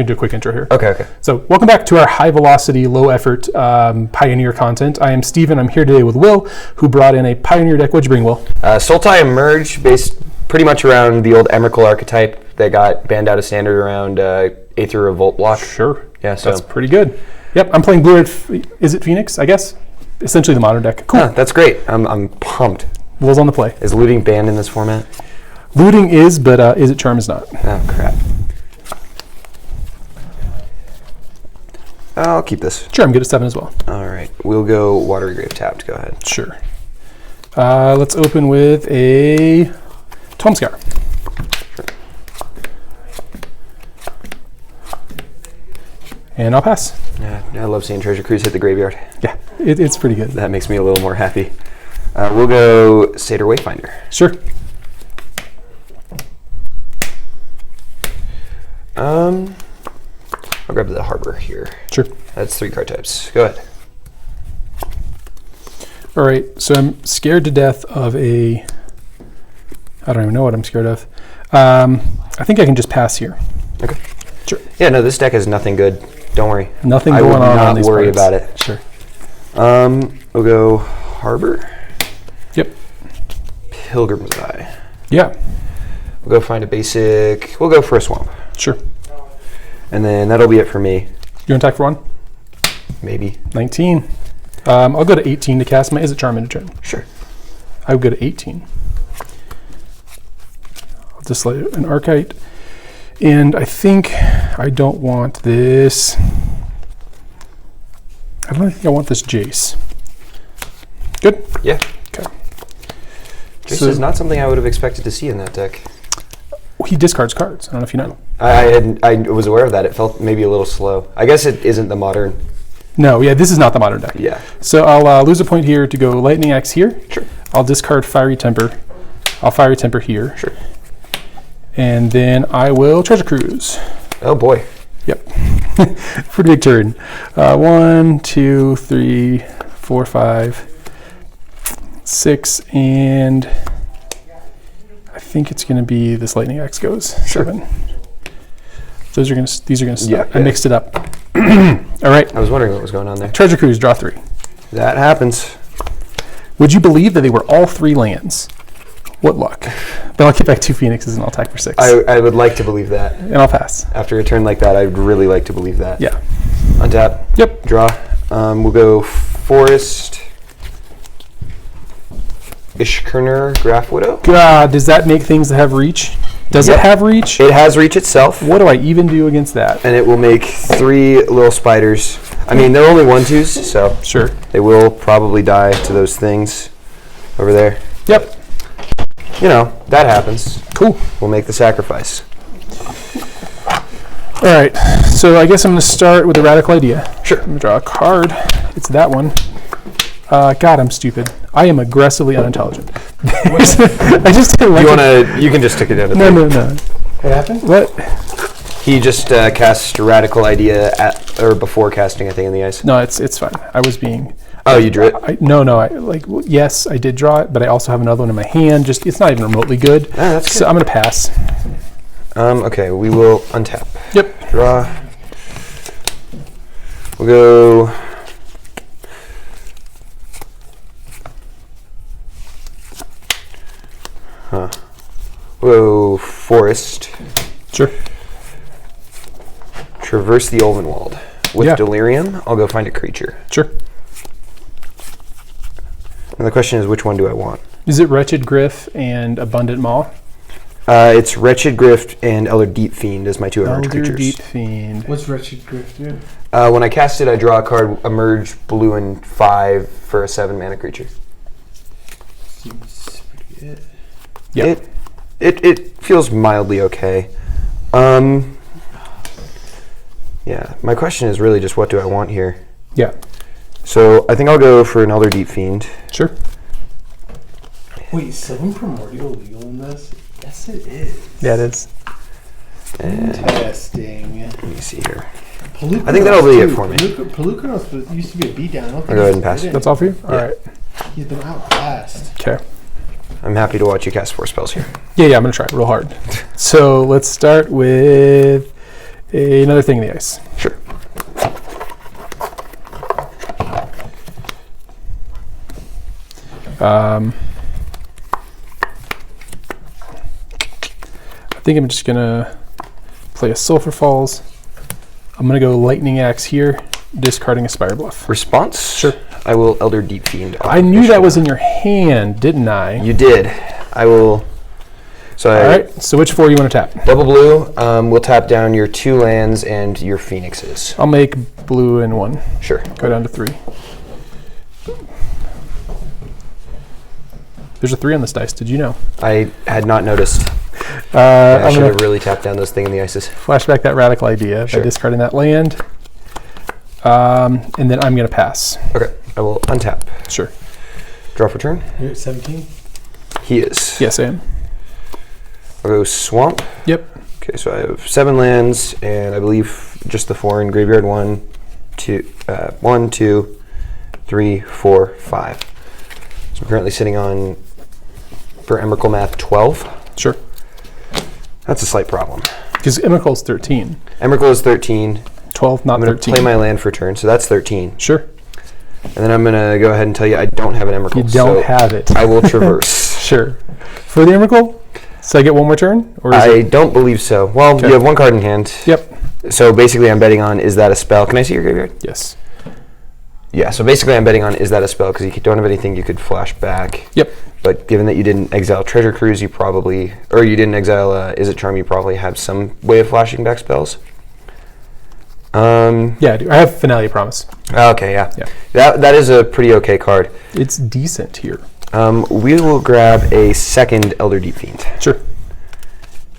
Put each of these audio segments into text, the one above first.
going to do a quick intro here. Okay. So welcome back to our high velocity, low effort Pioneer content. I am Steven. I'm here today with Will, who brought in a Pioneer deck. What'd you bring, Will? Sultai emerged based pretty much around the old Emrakul archetype that got banned out of standard around Aether Revolt block. Sure. Yeah, so that's pretty good. Yep, I'm playing blue-red Izzet Phoenix, I guess. Essentially the modern deck. Cool. That's great. I'm pumped. Will's on the play. Is looting banned in this format? Looting is, but Izzet Charm is not. Oh, crap. I'll keep this. Sure, I'm good at 7 as well. All right. We'll go Watery Grave tapped. Go ahead. Sure. Let's open with a Tome Scour. And I'll pass. Yeah, I love seeing Treasure Cruise hit the graveyard. Yeah, it's pretty good. That makes me a little more happy. We'll go Satyr Wayfinder. Sure. I'll grab the Harbor here. Sure. That's 3 card types. Go ahead. All right, so I'm scared to death of a... I don't even know what I'm scared of. I think I can just pass here. Okay. Sure. Yeah, no, this deck has nothing good. Don't worry. Nothing going on. I will not worry about it. Sure. We'll go Harbor. Yep. Pilgrims Eye. Yeah. We'll go find a basic. We'll go for a swamp. Sure. And then that'll be it for me. You want to attack for 1? Maybe. 19. I'll go to 18 to cast my Izzet Charm into turn. Sure. I would go to 18. I'll display an arclight. And I think I don't want this. I don't think I want this Jace. Good? Yeah. Okay. Jace is not something I would have expected to see in that deck. He discards cards. I don't know if you know. I was aware of that. It felt maybe a little slow. I guess it isn't the modern. No, yeah, this is not the modern deck. Yeah. So I'll lose a point here to go Lightning Axe here. Sure. I'll discard Fiery Temper. I'll Fiery Temper here. Sure. And then I will Treasure Cruise. Oh boy. Yep. Pretty big turn. 1, 2, 3, 4, 5, 6, and I think it's going to be this Lightning Axe goes. Sure. 7. These are going to stop. Yeah. I mixed it up. All right. I was wondering what was going on there. Treasure Cruise, draw 3. That happens. Would you believe that they were all 3 lands? What luck. But I'll get back 2 Phoenixes and I'll attack for 6. I would like to believe that. And I'll pass. After a turn like that, I'd really like to believe that. Yeah. Untap. Yep. Draw. We'll go Forest. Ishkerner, Grafwidow. God, does that make things that have reach? Does it have reach? It has reach itself. What do I even do against that? And it will make 3 little spiders. I mean, they're only 1/2s, so Sure. they will probably die to those things over there. Yep. You know, that happens. Cool. We'll make the sacrifice. All right. So I guess I'm going to start with a radical idea. Sure. I'm going to draw a card. It's that one. God, I'm stupid. I am aggressively unintelligent. I just didn't like You can just stick it out. No. What happened? What? He just cast a radical idea before casting a thing in the ice. No, it's fine. I was being... Oh, you drew it? No. Yes, I did draw it, but I also have another one in my hand. Just it's not even remotely good. Oh, that's good. So I'm going to pass. Okay, we will untap. Yep. Draw. We'll go... We'll go Forest. Sure. Traverse the Ulvenwald. With Delirium, I'll go find a creature. Sure. And the question is, which one do I want? Is it Wretched, Gryff, and Abundant Maw? It's Wretched, Gryff, and Elder Deep Fiend as my 2 emerged creatures. Deep Fiend. What's Wretched Gryff do? When I cast it, I draw a card, emerge blue and 5 for a 7 mana creature. Seems pretty good. Yeah. It feels mildly okay. Yeah, my question is really just what do I want here? Yeah. So I think I'll go for an Elder Deep Fiend. Sure. Wait, 7 Primordial legal in this? Yes, it is. Yeah, it is. Interesting. Let me see here. Pelucanos I think that'll be it for me. Pelucanos used to be a beatdown. I'll go ahead and pass. That's all for you? All right. He's been outclassed. Okay. I'm happy to watch you cast 4 spells here. Yeah, I'm going to try real hard. So let's start with another thing in the ice. Sure. I think I'm just gonna play a Sulfur Falls. I'm gonna go Lightning Axe here, discarding a Spirebluff. Response? Sure. I will Elder Deep Fiend. I knew that was in your hand, didn't I? You did. I will. So All right. So which 4 you want to tap? double blue. We'll tap down your 2 lands and your phoenixes. I'll make blue and 1. Sure. Go down to 3. There's a 3 on this dice. Did you know? I had not noticed. I I should have really tapped down those thing in the ices. flashback that radical idea Sure. by discarding that land. And then I'm going to pass. Okay. I will untap. Sure. Draw for turn. You're at 17? He is. Yes, I am. I'll go swamp. Yep. Okay, so I have 7 lands, and I believe just the 4 in graveyard. 1, 2, 3, 4, 5. So I'm currently sitting on, for Emrakul math, 12. Sure. That's a slight problem. Because Emrakul's 13. Emrakul is 13. 12, not I'm going to 13. play my land for turn, so that's 13. Sure. And then I'm going to go ahead and tell you I don't have an Emrakul. You don't so have it. I will traverse. Sure. For the Emrakul, so I get 1 more turn? Or is I it? don't believe so. Well, Okay. you have 1 card in hand. Yep. So basically I'm betting on, is that a spell? Can I see your graveyard? Yes. Yeah, so basically I'm betting on, is that a spell? Because you don't have anything you could flash back. Yep. But given that you didn't exile Treasure Cruise, you probably, or you didn't exile Izzet Charm, you probably have some way of flashing back spells. Yeah, I do. I have Finale Promise. Okay, yeah. Yeah. That is a pretty okay card. It's decent here. We will grab a second Elder Deep Fiend. Sure.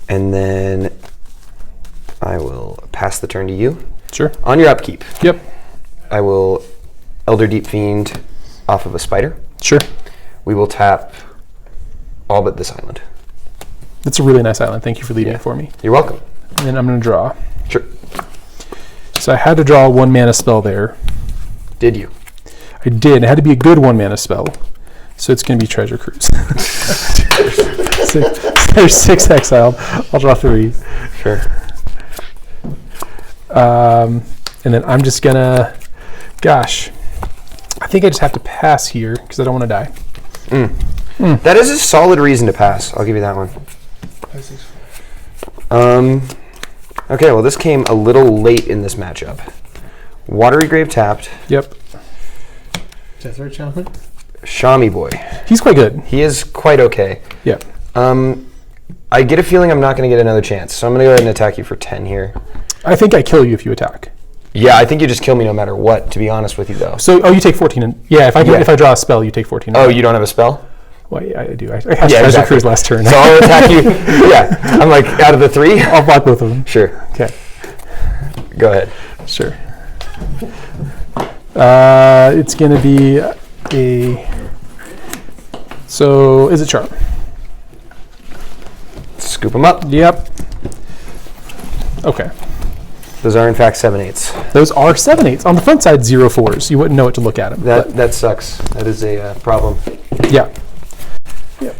And then I will pass the turn to you. Sure. On your upkeep, Yep. I will Elder Deep Fiend off of a spider. Sure. We will tap all but this island. That's a really nice island. Thank you for leaving it for me. You're welcome. And then I'm going to draw. Sure. So I had to draw a 1 mana spell there. Did you? I did. It had to be a good 1 mana spell. So it's going to be Treasure Cruise. There's 6 exiled. I'll draw 3. Sure. And then I'm just going to, gosh, I think I just have to pass here because I don't want to die. That is a solid reason to pass. I'll give you that one. Okay, well, this came a little late in this matchup. Watery Grave tapped. Yep. Deathrite Shaman? Shami Boy. He's quite good. He is quite okay. Yep. I get a feeling I'm not going to get another chance, so I'm going to go ahead and attack you for 10 here. I think I kill you if you attack. Yeah, I think you just kill me no matter what, to be honest with you, though. So, you take 14. And, yeah, if I Yeah. if I draw a spell, you take 14. Oh, you don't have a spell? Well, yeah, I do. I have Treasure exactly. Cruise last turn. So I'll attack you. Yeah, I'm like, out of the 3? I'll block both of them. Sure. Okay. Go ahead. Sure. It's going to be a... So, is it charm? Scoop them up. Yep. Okay. Those are, in fact, 7/8s. Those are 7/8s. On the front side, 0 4s. You wouldn't know it to look at them. That sucks. That is a problem. Yeah. Yep.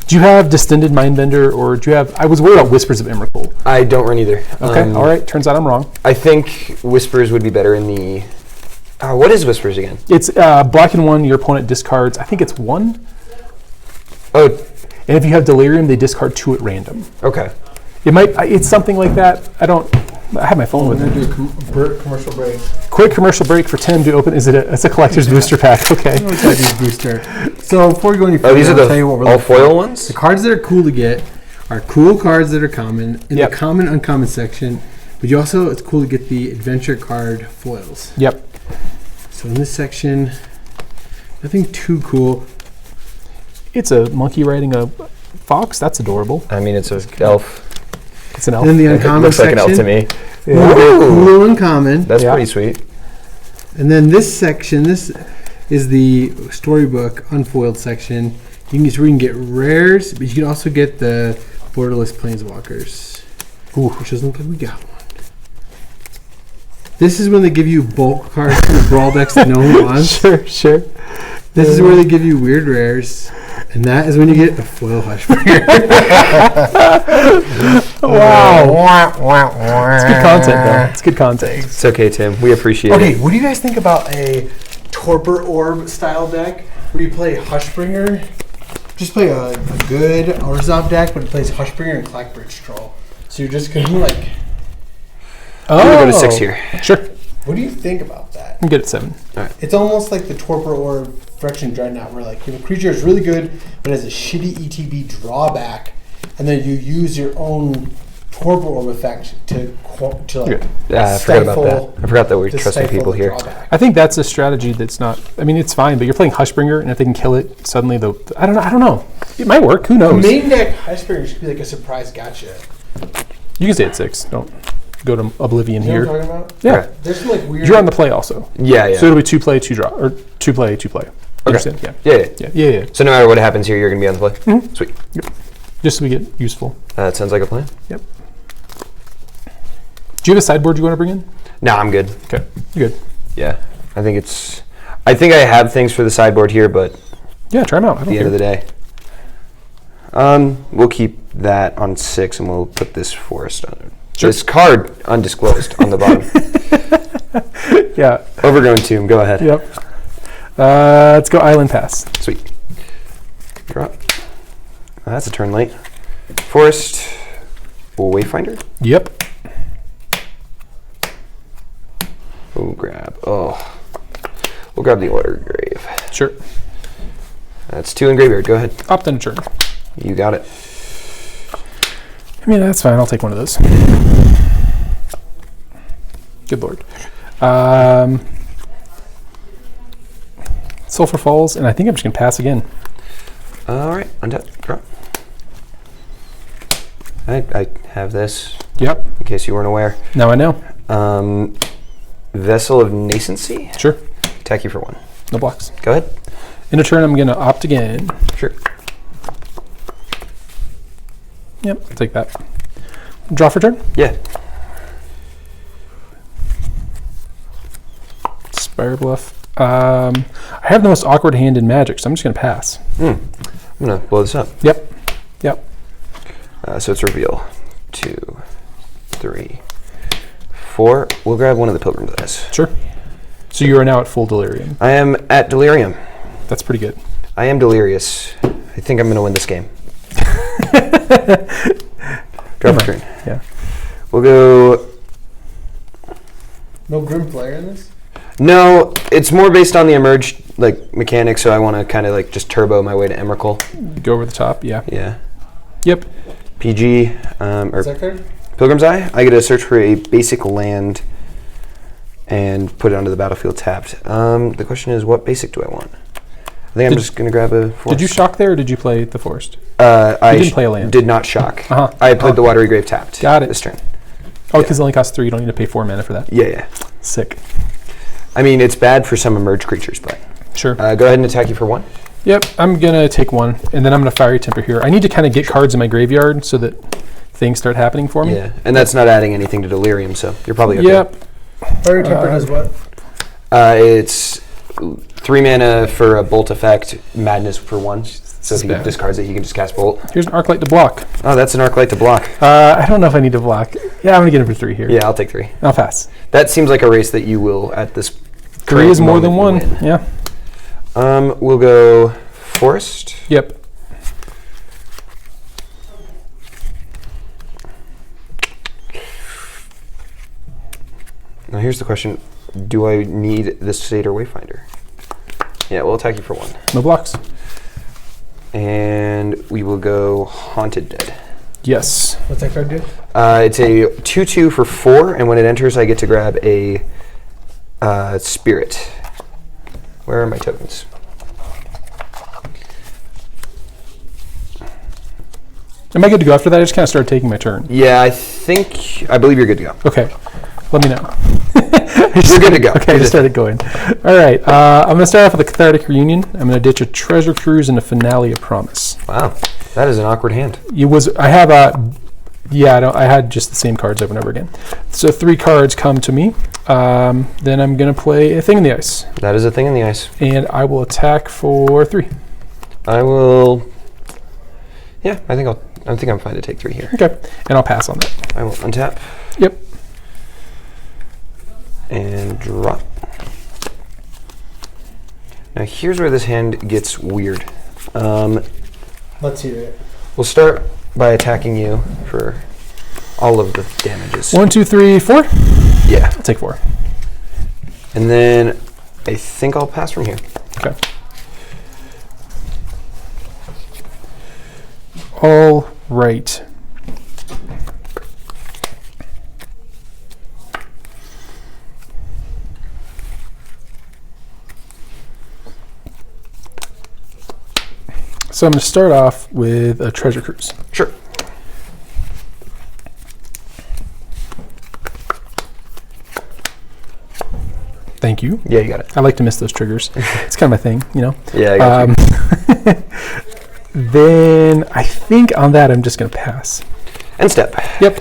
Do you have Distended Mindbender, or do you have... I was worried about Whispers of Emrakul. I don't run either. Okay, all right. Turns out I'm wrong. I think Whispers would be better in the... what is Whispers again? It's black and 1, your opponent discards... I think it's 1. Oh, And if you have Delirium, they discard 2 at random. okay. It might... It's something like that. I have my phone with We're me. going to do a commercial break. Quick commercial break for Tim to open... It's a collector's booster pack. Okay. Collector's booster. So before we go any further, Oh, these are I'll tell you what the we're all looking for. foil ones? The cards that are cool to get are cool cards that are common in Yep. the common uncommon section, but you also it's cool to get the adventure card foils. Yep. So in this section, nothing too cool. It's a monkey riding a fox. That's adorable. I mean, it's an elf. It's an elf. And then the It uncommon looks like section, an elf to me. cool uncommon. That's Yeah. pretty sweet. And then this section, this is the storybook unfoiled section. You can get rares, but you can also get the borderless planeswalkers. Ooh. Which doesn't look like we got one. This is when they give you bulk cards from the brawl decks that no one wants. Sure. This is where they give you weird rares. And that is when you get a foil Hushbringer. Wow. It's good content, though. It's good content. It's okay, Tim. We appreciate Okay, it. what do you guys think about a Torpor Orb style deck where you play Hushbringer? Just play a good Orzhov deck, but it plays Hushbringer and Clackbridge Troll. So you're just gonna like. I'm gonna go to 6 here. Sure. What do you think about that? I'm good at 7. It's almost like the Torpor Orb Phyrexian Dreadnought, where like your creature is really good, but has a shitty ETB drawback, and then you use your own Torpor Orb effect to like. I forgot about that. I forgot that we're trusting people here. Drawback. I think that's a strategy that's not. I mean, it's fine, but you're playing Hushbringer, and if they can kill it, suddenly I don't know. It might work. Who The knows? main deck Hushbringer should be like a surprise gotcha. You can stay at 6. Don't go to Oblivion You know here. what I'm talking about? Yeah. Okay. There's some like weird. You're on the play also. Yeah, yeah. So it'll be 2 play, 2 draw, or 2 play, 2 play. Understand? Yeah. Yeah. So no matter what happens here, you're going to be on the play? Mhm. Sweet. Yep. Just so we get useful. That sounds like a plan. Yep. Do you have a sideboard you want to bring in? No, I'm good. Okay. You're good. Yeah. I think I have things for the sideboard here, but Yeah, try them out. I at don't the end of care. the day. We'll keep that on 6, and we'll put this forest on it. Sure. This card undisclosed on the bottom. Yeah. Overgrown Tomb. Go ahead. Yep. Let's go Island Pass. Sweet. Drop. That's a turn late. Forest. Wayfinder. Yep. We'll grab the order grave. Sure. That's 2 in graveyard. Go ahead. Opt in a turn. You got it. I mean, that's fine. I'll take one of those. Good lord. Sulfur Falls, and I think I'm just going to pass again. All right. Untap. Drop. I have this Yep. in case you weren't aware. Now I know. Vessel of Nascency. Sure. Attack you for 1. No blocks. Go ahead. In a turn, I'm going to opt again. Sure. Yep. I'll take that. Draw for turn. Yeah. Spirebluff. I have the most awkward hand in Magic, so I'm just going to pass. I'm gonna blow this up. Yep. Yep. So it's reveal. 2, 3, 4. We'll grab one of the pilgrims dice. Sure. So you are now at full delirium. I am at delirium. That's pretty good. I am delirious. I think I'm gonna win this game. Draw for turn. Yeah. We'll go. No Grim player in this? No, it's more based on the emerged mechanics, so I want to kind of just turbo my way to Emrakul. Go over the top. Yeah. Yeah. Yep. PG or What's that card? Pilgrim's Eye. I get to search for a basic land and put it onto the battlefield tapped. The question is, what basic do I want? I think I'm just gonna grab a forest. Did you shock there, or did you play the forest? I didn't play a land. Did not shock. Uh-huh. I played the Watery Grave tapped. Got it. This turn. Oh, because it only costs 3. You don't need to pay 4 mana for that. Yeah. Sick. I mean, it's bad for some emerged creatures, but Sure. go ahead and attack you for 1. Yep. I'm gonna take 1, and then I'm gonna Fiery Temper here. I need to kind of get cards in my graveyard so that things start happening for me. Yeah, and that's not adding anything to delirium, so you're probably okay. Yep. Fire Temper does what? It's 3 mana for a bolt effect, madness for 1. So if he bad. discards it, you can just cast bolt. Here's an Arclight to block. Oh, that's an Arclight to block. I don't know if I need to block. Yeah, I'm gonna get him for 3 here. Yeah, I'll take 3. I'll pass. That seems like a race that you will at this. 3 is more than 1. Win. Yeah. We'll go forest. Yep. Now here's the question: do I need the Satyr Wayfinder? Yeah, we'll attack you for 1. No blocks. And we will go Haunted Dead. Yes. What's that card do? It's a 2/2 for 4, and when it enters, I get to grab a spirit. Where are my tokens? Am I good to go after that? I just kind of started taking my turn. Yeah, I believe you're good to go. Okay. Let me know. You're good to go. Okay, I just started going. All right. I'm going to start off with a cathartic reunion. I'm going to ditch a treasure cruise and a finale of promise. Wow, that is an awkward hand. I had just the same cards over and over again. So 3 cards come to me. Then I'm going to play a thing in the ice. That is a thing in the ice. And I will attack for 3. I will. Yeah, I think I'm fine to take 3 here. Okay, and I'll pass on that. I will untap. Yep. And drop. Now here's where this hand gets weird. Let's hear it. We'll start by attacking you for all of the damages. 1, 2, 3, 4. Yeah. I'll take 4. And then I think I'll pass from here. Okay. All right. So I'm going to start off with a treasure cruise. Sure. Thank you. Yeah, you got it. I like to miss those triggers. It's kind of my thing, you know. Yeah, I got you. Then I think on that I'm just going to pass. End step. Yep.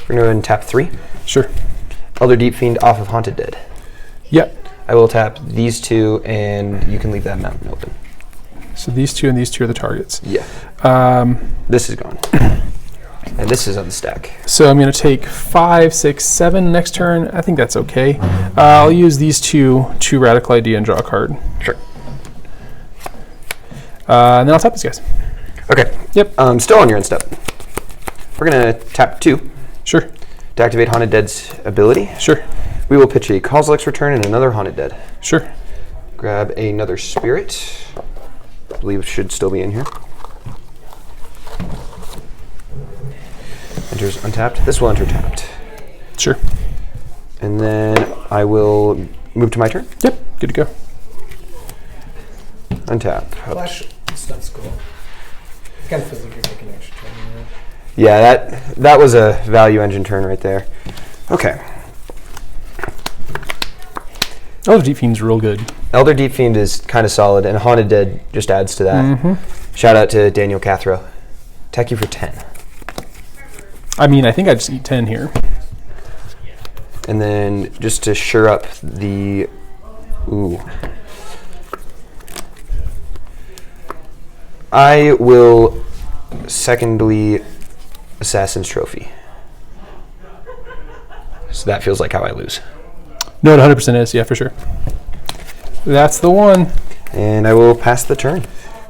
We're going to go ahead and tap 3. Sure. Elder Deep Fiend off of Haunted Dead. Yep. I will tap these 2, and you can leave that mountain open. So these 2 and these 2 are the targets. Yeah. This is gone. And this is on the stack. So I'm going to take 5, 6, 7 next turn. I think that's okay. I'll use these 2 radical idea and draw a card. Sure. And then I'll tap these guys. Okay. Yep. Still on your end step. We're going to tap 2 Sure. to activate Haunted Dead's ability. Sure. We will pitch a Kozilek's Return and another Haunted Dead. Sure. Grab another Spirit. I believe it should still be in here. Enters untapped. This will enter tapped. Sure. And then I will move to my turn. Yep. Good to go. Untap. Flash stuff's cool. It kind of feels like you're taking an extra turn. You know? Yeah, that was a value engine turn right there. Okay. Elder Deep Fiend's real good. Elder Deep Fiend is kind of solid, and Haunted Dead just adds to that. Mm-hmm. Shout out to Daniel Cathro. Attack you for 10. I mean, I think I just eat 10 here. And then just to sure up the... Ooh. I will secondly Assassin's Trophy. So that feels like how I lose. No, it 100% is. Yeah, for sure. That's the one. And I will pass the turn.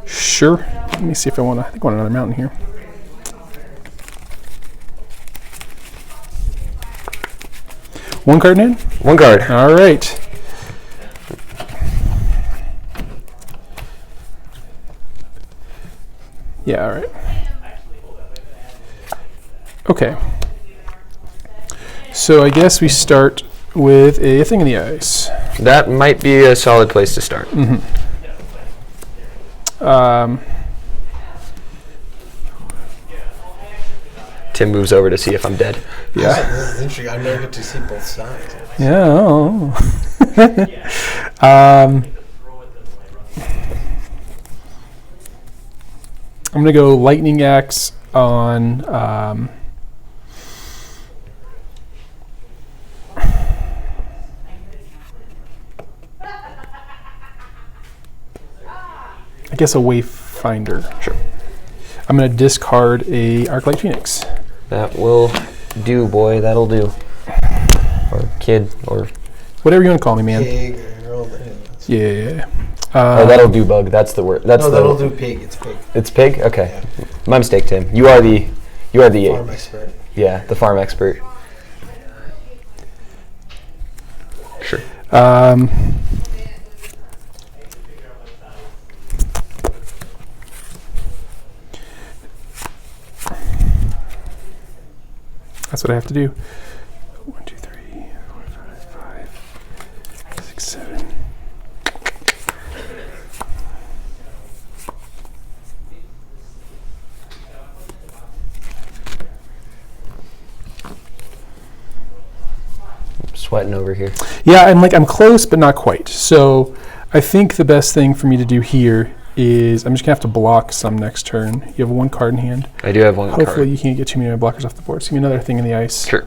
Sure. Let me see if I want to... I think I want another mountain here. One card in? One card. All right. Yeah, all right. Okay. So I guess we start with a thing in the ice. That might be a solid place to start. Mm-hmm. Tim moves over to see if I'm dead. Yeah. This is interesting. I never get to see both sides. Yeah. Oh. I'm gonna go lightning axe on. I guess a wayfinder. Sure. I'm gonna discard a arclight Phoenix. That will do, boy. That'll do. Or kid, or... Whatever you want to call me, man. Pig or girl. Yeah. oh, that'll do, bug. That's the word. That's No, the... that'll do pig. It's pig. It's pig? Okay. My mistake, Tim. You are the Farm expert. Yeah, the farm expert. Sure. That's what I have to do. 1, 2, 3, 4, 5, 5, 6, 7. I'm sweating over here. Yeah, I'm close, but not quite. So I think the best thing for me to do here is I'm just gonna have to block some next turn. You have one card in hand. I do have one Hopefully card. you can't get too many blockers off the board. So give me another thing in the ice. Sure.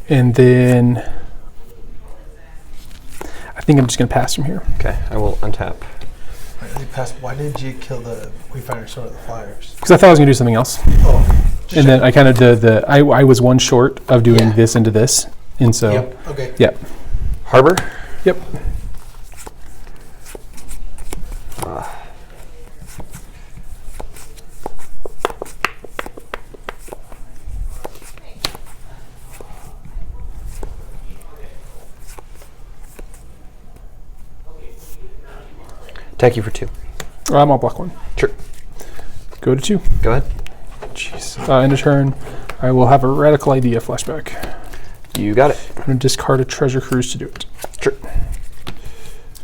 And then I think I'm just going to pass from here. Okay, I will untap. Why did you kill the Wayfinder Sword of the Flyers? Because I thought I was going to do something else. Oh. And then I kind of did I was one short of doing this into this. And so, Yep. Okay. Yep. Harbor? Yep. Attack you for 2. I'm all block 1. Sure. Go to 2. Go ahead. Jeez. End of turn, I will have a radical idea flashback. You got it. I'm going to discard a treasure cruise to do it. Sure.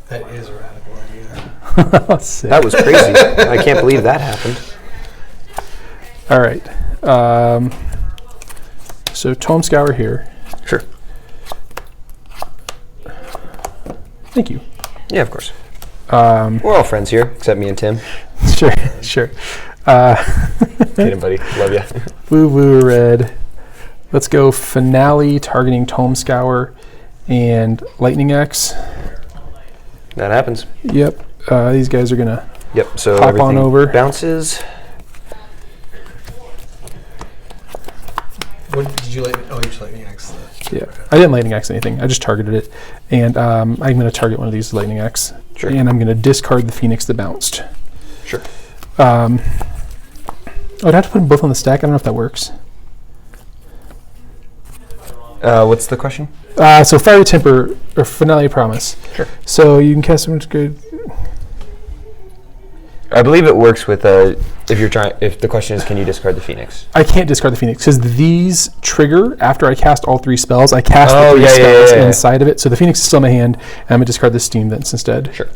That is a radical idea. Sick. That was crazy. I can't believe that happened. All right. So tome scour here. Sure. Thank you. Yeah, of course. We're all friends here, except me and Tim. Sure, sure. Get him, buddy. Love ya. Blue, blue, red. Let's go finale targeting tome scour and lightning axe. That happens. Yep. These guys are gonna Yep. So hop everything on over. bounces. What did you lightning? Oh, you just lightning axe. Yeah. I didn't lightning axe anything. I just targeted it, and I'm gonna target one of these lightning axe. Sure. And I'm gonna discard the phoenix that bounced. Sure. I'd have to put them both on the stack. I don't know if that works. What's the question? So fiery temper or finale promise. Sure. So you can cast them. Good. I believe it works with if you're trying. If the question is, can you discard the phoenix? I can't discard the phoenix because these trigger after I cast all 3 spells. I cast the 3 yeah, spells yeah. inside of it. So the phoenix is still in my hand, and I'm gonna discard the steam vents instead. Sure.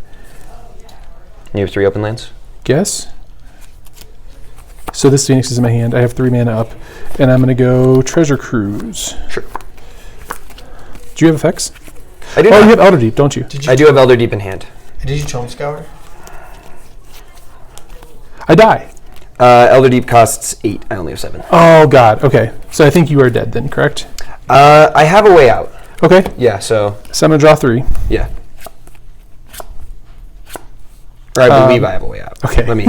You have 3 open lands. Guess. So this phoenix is in my hand. I have 3 mana up, and I'm gonna go treasure cruise. Sure. Do you have effects? I do. Oh, not. you have Elder Deep, don't you? I do have Elder Deep in hand. Did you tome scour? I die. Elder Deep costs 8. I only have 7. Oh God. Okay. So I think you are dead then, correct? I have a way out. Okay. Yeah. So So I'm gonna draw 3. yeah. Or I believe I have a way out. Okay. Let me.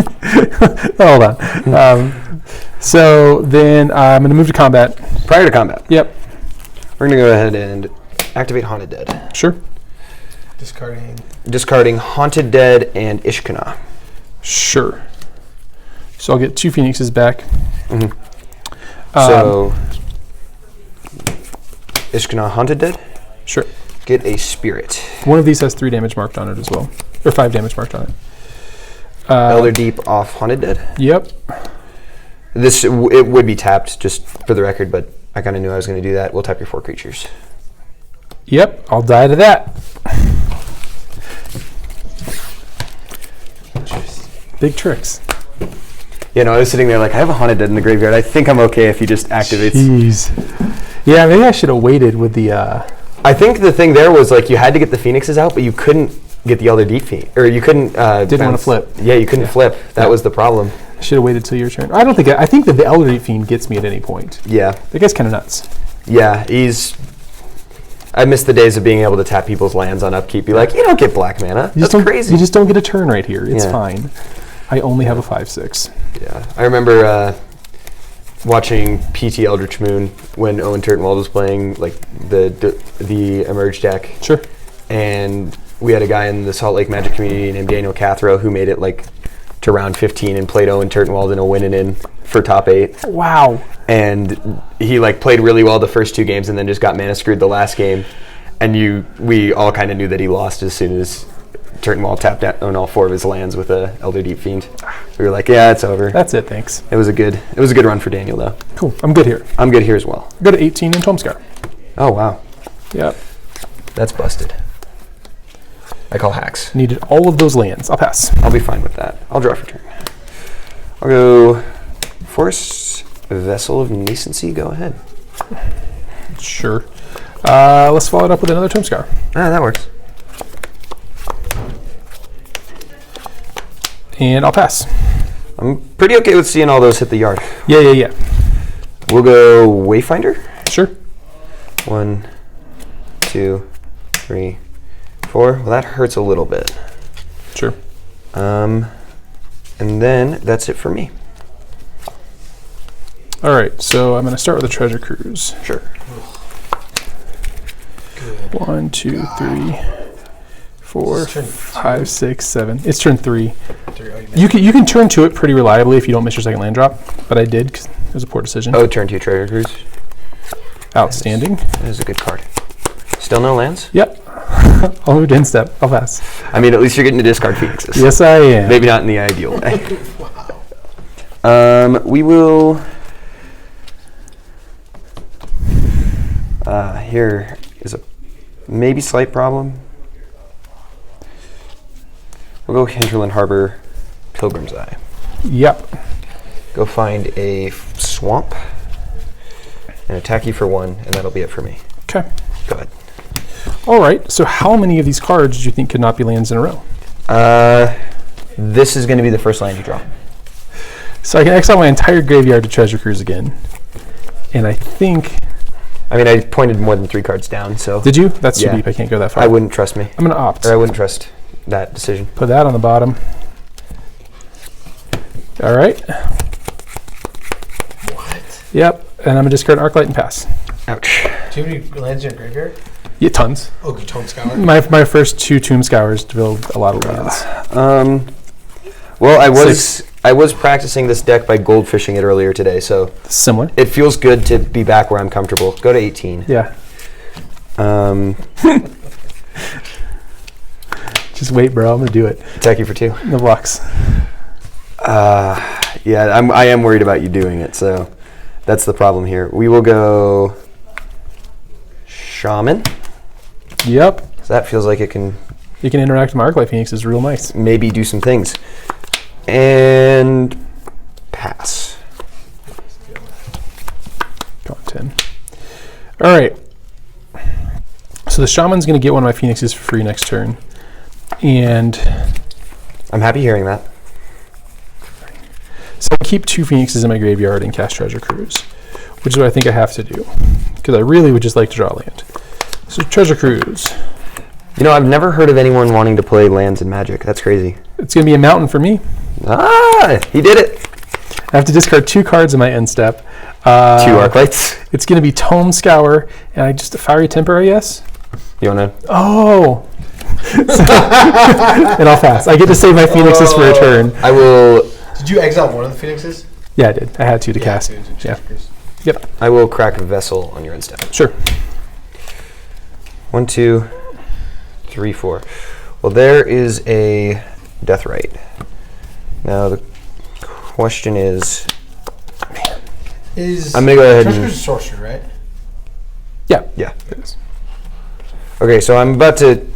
Hold on. So then I'm gonna move to combat. Prior to combat, Yep. we're gonna go ahead and activate Haunted Dead. Sure. Discarding Haunted Dead and Iskanah. Sure. So I'll get 2 phoenixes back. Mm-hmm. So Iskanah Haunted Dead. Sure. Get a spirit. One of these has 3 damage marked on it as well, or 5 damage marked on it. Elder Deep off Haunted Dead. Yep. This it would be tapped just for the record, but I kind of knew I was going to do that. We'll tap your 4 creatures. Yep. I'll die to that. Big tricks. You know, I was sitting there like, I have a Haunted Dead in the graveyard. I think I'm okay if he just activates. Jeez. Yeah, maybe I should have waited with the. I think the thing there was like you had to get the Phoenixes out, but you couldn't get the Elder Deep Fiend, or you couldn't. Didn't want to flip. Yeah, you couldn't flip. That was the problem. I should have waited till your turn. I don't think. I think that the Elder Deep Fiend gets me at any point. Yeah. That guy's kind of nuts. Yeah, I miss the days of being able to tap people's lands on upkeep. Be like, you don't get black mana. That's crazy. You just don't get a turn right here. It's Yeah. fine. I only have a 5/6. Yeah, I remember watching PT Eldritch Moon when Owen Turtenwald was playing like the Emerge deck. Sure. And we had a guy in the Salt Lake Magic community named Daniel Cathro who made it like to round 15 and played Owen Turtenwald in a win-in for top 8. Wow. And he like played really well the first 2 games and then just got mana screwed the last game. And we all kind of knew that he lost as soon as Turtenwald tapped out on all 4 of his lands with a Elder Deep Fiend. We were like, yeah, it's over. That's it. Thanks. It was a good run for Daniel though. Cool. I'm good here. I'm good here as well. Go to 18 in Tome Scour. Oh wow. Yep. That's busted. I call hacks. Needed all of those lands. I'll pass. I'll be fine with that. I'll draw for turn. I'll go Force Vessel of Nascency. Go ahead. Sure. Let's follow it up with another Tome Scour. That works. And I'll pass. I'm pretty okay with seeing all those hit the yard. Yeah. We'll go Wayfinder. Sure. 1, 2, 3, 4. Well, that hurts a little bit. Sure. And then that's it for me. All right, so I'm going to start with the treasure cruise. Sure. Good. 1, 2, 3, 4, Is this turn 5, 6, 7. It's turn 3. 3. Oh, you You can turn to it pretty reliably if you don't miss your second land drop, but I did because it was a poor decision. Oh, turn 2 treasure cruise. Outstanding. That is a good card. Still no lands? Yep. I'll move to end step. I'll pass. I mean, at least you're getting to discard Phoenixes. Yes, I am. Maybe not in the ideal way. Wow. We will... here is a maybe slight problem. We'll go Hinterland Harbor, Pilgrim's Eye. Yep. Go find a swamp and attack you for 1, and that'll be it for me. Okay. Go ahead. All right. So how many of these cards do you think could not be lands in a row? This is going to be the first land you draw. So I can exile my entire graveyard to treasure cruise again. And I think... I mean, I pointed more than 3 cards down, so... Did you? That's too Yeah. deep. I can't go that far. I wouldn't trust me. I'm going to opt. Or I wouldn't trust that decision. Put that on the bottom. All right. What? Yep. And I'm going to discard Arclight and pass. Ouch. Do you have any lands in your graveyard? Yeah, tons. Oh, good. Tome Scour. My first 2 tomb scours to build a lot of lands. Well, Six. I was practicing this deck by goldfishing it earlier today, so Similar. it feels good to be back where I'm comfortable. Go to 18. Yeah. Um, Just wait, bro. I'm going to do it. attack you for 2. No blocks. Yeah, I am worried about you doing it, so that's the problem here. We will go Shaman. Yep. So that feels like it can You can interact with my Arclight Phoenix. Is real nice. maybe do some things. And pass. Go on 10. All right. So the Shaman's going to get one of my Phoenixes for free next turn. And I'm happy hearing that. so I keep 2 Phoenixes in my graveyard and cast Treasure Cruise, which is what I think I have to do, because I really would just like to draw land. So Treasure Cruise. You know, I've never heard of anyone wanting to play lands in Magic. That's crazy. It's going to be a mountain for me. He did it. I have to discard 2 cards in my end step. 2 Arclights. It's going to be Tome Scour, and I just a Fiery Temper, I guess. You want to? Oh. And I'll pass. I get to save my Phoenixes for a turn. I will. Did you exile one of the Phoenixes? Yeah, I did. I had to cast. Dude, Yeah. checkers. Yep. I will crack a vessel on your end step. Sure. 1, 2, 3, 4. Well, there is a deathrite. Now the question is, Is I'm gonna go ahead Treasure and- Cruise is sorcery, right? Yeah. yeah. It is. Okay, so I'm about to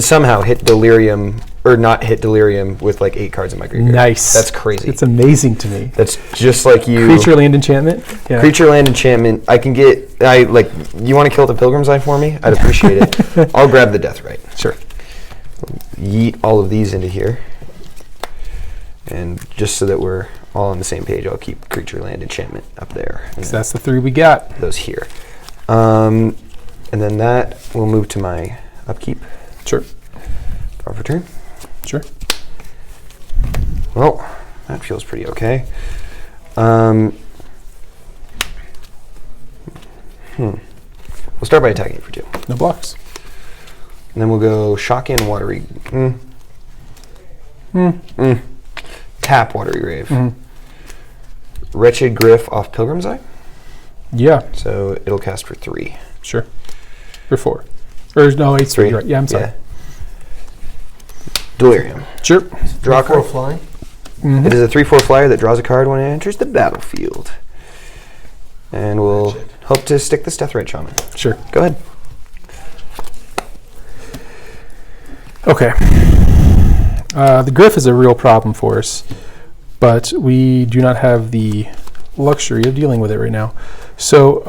somehow hit delirium, or not hit delirium with like 8 cards in my graveyard. Nice. That's crazy. It's amazing to me. That's just like you. Creature land enchantment. Yeah. Creature land enchantment. I can get. You want to kill the Pilgrim's Eye for me? I'd appreciate it. I'll grab the deathrite. Sure. Yeet all of these into here. And just so that we're all on the same page, I'll keep creature land enchantment up there. And So that's the 3 we got. those here. And then that will move to my upkeep. Sure. Draw for turn. Sure. Well, that feels pretty okay. We'll start by attacking for 2. No blocks. And then we'll go Shockin' Watery. Tap Watery Grave. Wretched Gryff off Pilgrim's Eye. Yeah. So it'll cast for 3. Sure. Or 4. Or no, it's 3. Right. Yeah, I'm sorry. Yeah. Delirium. Sure. Draw a 4 card. flying. It is a 3/4 flyer that draws a card when it enters the battlefield. And we'll Wretched. hope to stick this Deathrite Shaman. Sure. Go ahead. Okay. The Gryff is a real problem for us, but we do not have the luxury of dealing with it right now. So,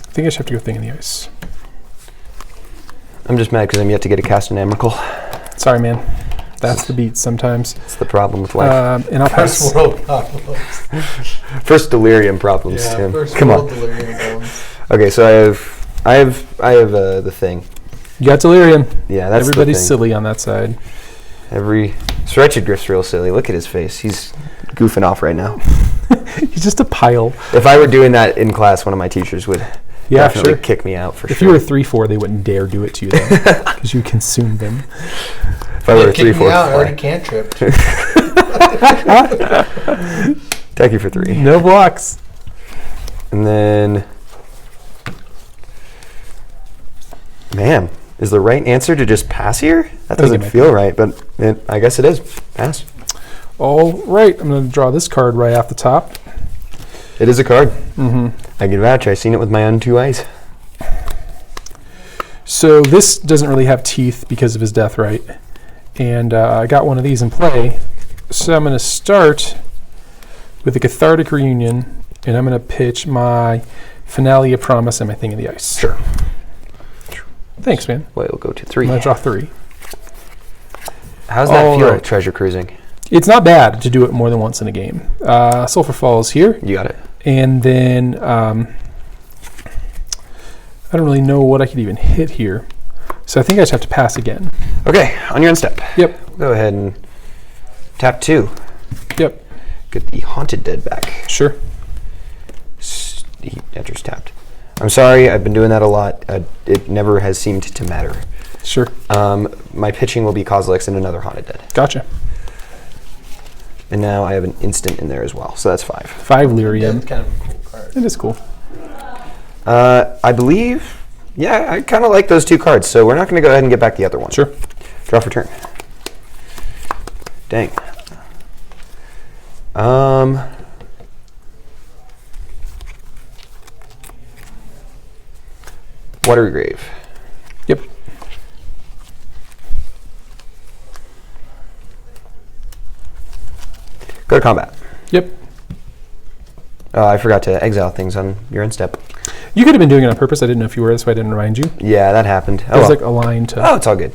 I think I just have to go Thing in the Ice. I'm just mad because I'm yet to get a cast an Emrakul. Sorry, man. That's the beat sometimes. That's the problem with life. And I'll pass. First world problems. First delirium problems, Yeah, Tim. first Come world on. delirium problems. Okay, so I have the thing. You got delirium. Yeah, that's Everybody's the thing. silly on that side. This wretched Gryff's real silly. Look at his face. He's goofing off right now. He's just a pile. If I were doing that in class, one of my teachers would definitely sure. kick me out for If sure. you were 3-4, they wouldn't dare do it to you though, because you consumed them. If I were a Kick me 3-4, out, I already cantripped. Thank you for 3. No blocks. And then, man, is the right answer to just pass here? That I think it doesn't might feel right, but I guess it is. Pass. All right, I'm going to draw this card right off the top. It is a card. Mm-hmm. I can vouch. I've seen it with my own 2 eyes. So this doesn't really have teeth because of his deathrite. And I got one of these in play. So I'm going to start with the Cathartic Reunion, and I'm going to pitch my Finale of Promise and my Thing in the Ice. Sure. Thanks, man. Well, it'll go to I'm 3. going to draw 3. How's that All feel, right. treasure cruising? It's not bad to do it more than once in a game. Sulfur Falls here. You got it. And then I don't really know what I could even hit here. So I think I just have to pass again. Okay, on your end step. Yep. Go ahead and tap 2. Yep. Get the Haunted Dead back. Sure. He enters tapped. I'm sorry, I've been doing that a lot. It never has seemed to matter. Sure. My pitching will be Kozilek's and another Haunted Dead. Gotcha. And now I have an instant in there as well, so that's 5. 5 lyrium. That's kind of a cool card. It is cool. I believe, yeah, I kind of like those 2 cards, so we're not going to go ahead and get back the other one. Sure. Draw for turn. Dang. Watery Grave. Yep. Go to combat. Yep. I forgot to exile things on your end step. You could have been doing it on purpose. I didn't know if you were. That's why I didn't remind you. Yeah, that happened. It Oh, was well. like a line to Oh, it's all good.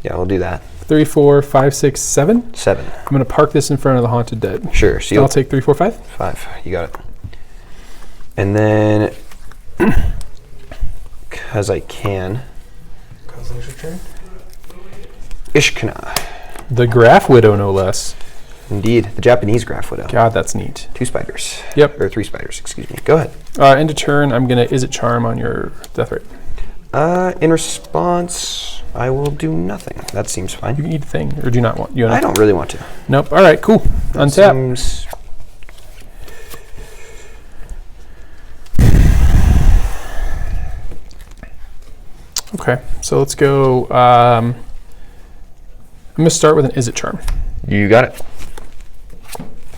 Yeah, we'll do that. 3, 4, 5, 6, 7. 7. I'm going to park this in front of the Haunted Dead. Sure. So I'll you'll take 3, 4, 5. 5. You got it. And then, because I can, Kozilek's return. Iskanah. The Grafwidow, no less. Indeed, the Japanese grafwidow. God, that's neat. 2 spiders. Yep. Or 3 spiders, excuse me. Go ahead. End of turn, I'm going to Izzet Charm on your Deathrite. In response, I will do nothing. That seems You fine. can eat a thing, or do you not want? You I don't really want to. Nope. All right, cool. Untap. Seems Okay, so let's go. I'm going to start with an Izzet Charm. You got it.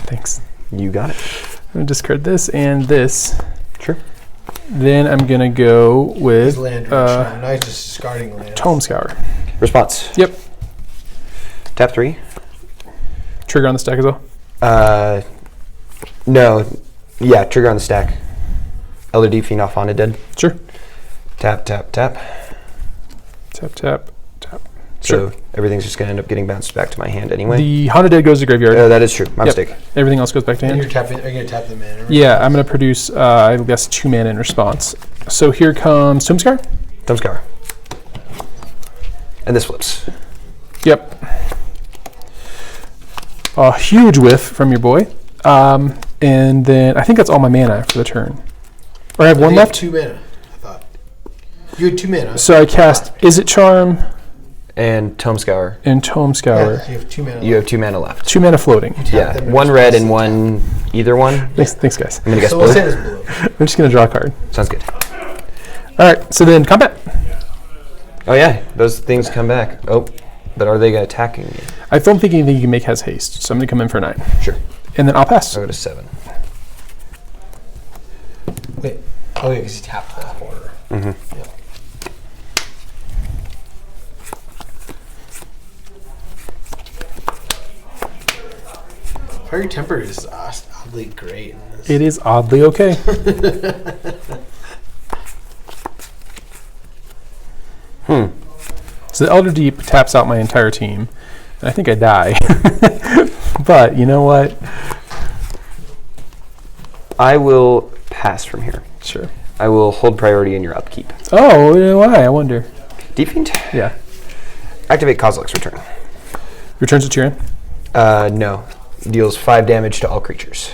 Thanks. You got it. I'm going to discard this and this. Sure. Then I'm going to go His with land return. Now he's just discarding land. Tome Scour. Response. Yep. Tap 3. Trigger on the stack as well. No. Yeah, trigger on the stack. Elder Deep Fiend off Haunted Dead. Sure. Tap, tap, tap. Tap, tap, tap. So Sure. everything's just going to end up getting bounced back to my hand anyway. The Haunted Dead goes to graveyard. That is true. My Yep. mistake. Everything else goes back to And hand. you're tapping. Are you gonna tap the mana? Right? Yeah, I'm going to produce, I guess, 2 mana in response. So here comes Tome Scour. Tome Scour. And this flips. Yep. A huge whiff from your boy. And then I think that's all my mana for the turn. Or I have one You have left. 2 mana. I thought you had 2 mana. So I cast Izzet Charm And Tome Scour. and Tome Scour. Yeah, you have 2 mana. You have 2 mana left. 2 mana floating. You tap Yeah, them in 1 red response and to 1 either one. Thanks guys. I'm going to guess So we'll say blue. it's blue. I'm just going to draw a card. Sounds good. All right, so then combat. Oh yeah, those things come back. Oh, but are they attacking me? I don't think anything you can make has haste, so I'm going to come in for 9. Sure. And then I'll pass. I'll go to 7. Wait. Oh yeah, because you tapped that order. Mm-hmm. Yep. Fire Temper is oddly great. In this. It is oddly okay. So the Elder Deep taps out my entire team. And I think I die. But you know what? I will pass from here. Sure. I will hold priority in your upkeep. Oh, why? I wonder. Deep Fiend? Yeah. Activate Kozilek's return. Returns to Tyrion? No. Deals 5 damage to all creatures.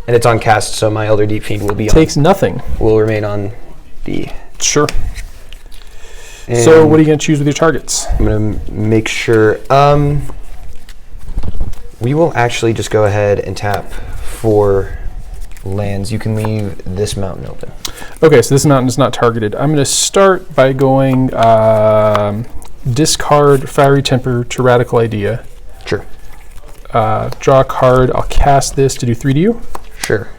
And it's on cast, so my Elder Deep Fiend will be Takes nothing. will remain on the... Sure. And So what are you going to choose with your targets? I'm going to make sure... we will actually just go ahead and tap 4 lands. You can leave this mountain open. Okay, so this mountain is not targeted. I'm going to start by going discard Fiery Temper to Radical Idea. Sure. Draw a card. I'll cast this to do 3 to you. Sure.